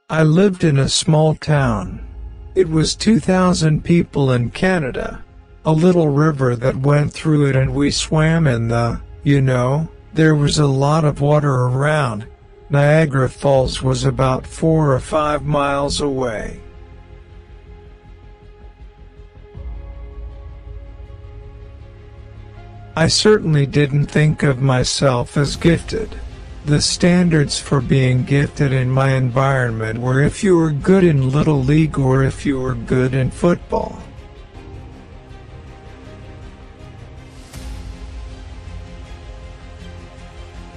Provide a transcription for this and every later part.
I lived in a small town. It was 2,000 people in Canada. A little river that went through it and we swam in there was a lot of water around. Niagara Falls was about 4 or 5 miles away. I certainly didn't think of myself as gifted. The standards for being gifted in my environment were if you were good in Little League or if you were good in football.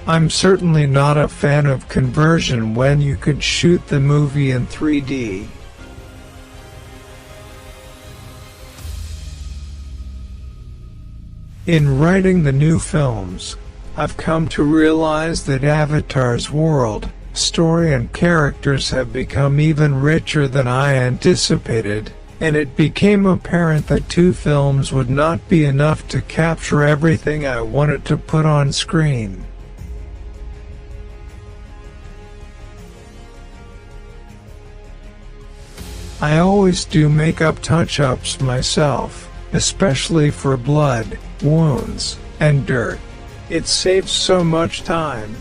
I'm certainly not a fan of conversion when you could shoot the movie in 3D. In writing the new films, I've come to realize that Avatar's world, story and characters have become even richer than I anticipated, and it became apparent that 2 films would not be enough to capture everything I wanted to put on screen. I always do makeup touch-ups myself, especially for blood, wounds, and dirt. It saves so much time.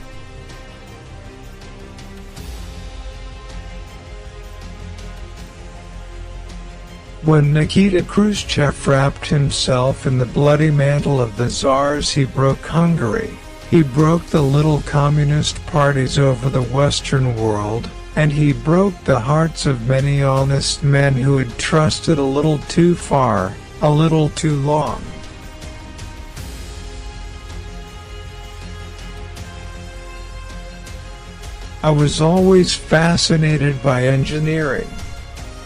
When Nikita Khrushchev wrapped himself in the bloody mantle of the Tsars, he broke Hungary. He broke the little communist parties over the Western world, and he broke the hearts of many honest men who had trusted a little too far, a little too long. I was always fascinated by engineering.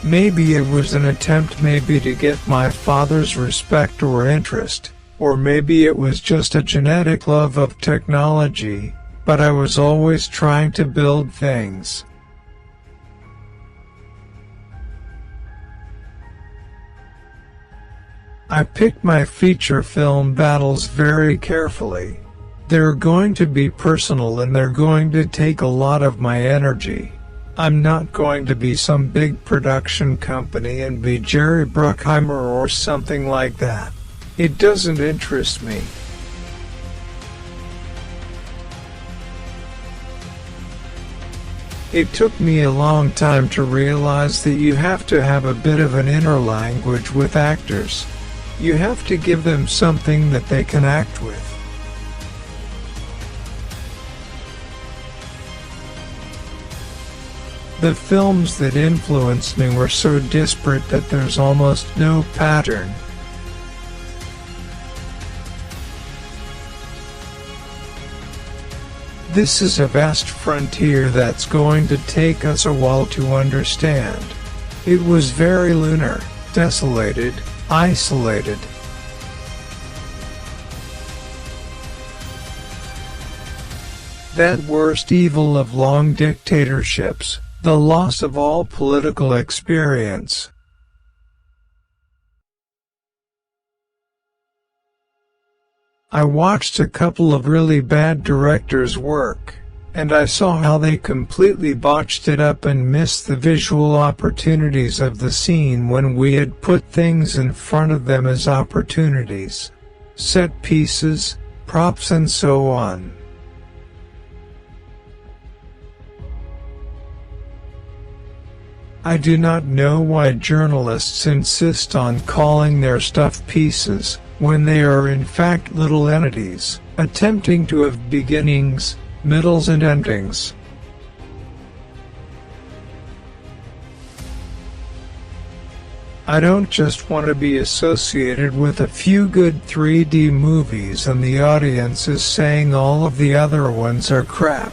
Maybe it was an attempt to get my father's respect or interest, or maybe it was just a genetic love of technology, but I was always trying to build things. I picked my feature film battles very carefully. They're going to be personal and they're going to take a lot of my energy. I'm not going to be some big production company and be Jerry Bruckheimer or something like that. It doesn't interest me. It took me a long time to realize that you have to have a bit of an inner language with actors. You have to give them something that they can act with. The films that influenced me were so disparate that there's almost no pattern. This is a vast frontier that's going to take us a while to understand. It was very lunar, desolated, isolated. That worst evil of long dictatorships, the loss of all political experience. I watched a couple of really bad directors work, and I saw how they completely botched it up and missed the visual opportunities of the scene when we had put things in front of them as opportunities. Set pieces, props and so on. I do not know why journalists insist on calling their stuff pieces, when they are in fact little entities, attempting to have beginnings, middles and endings. I don't just want to be associated with a few good 3D movies and the audience is saying all of the other ones are crap.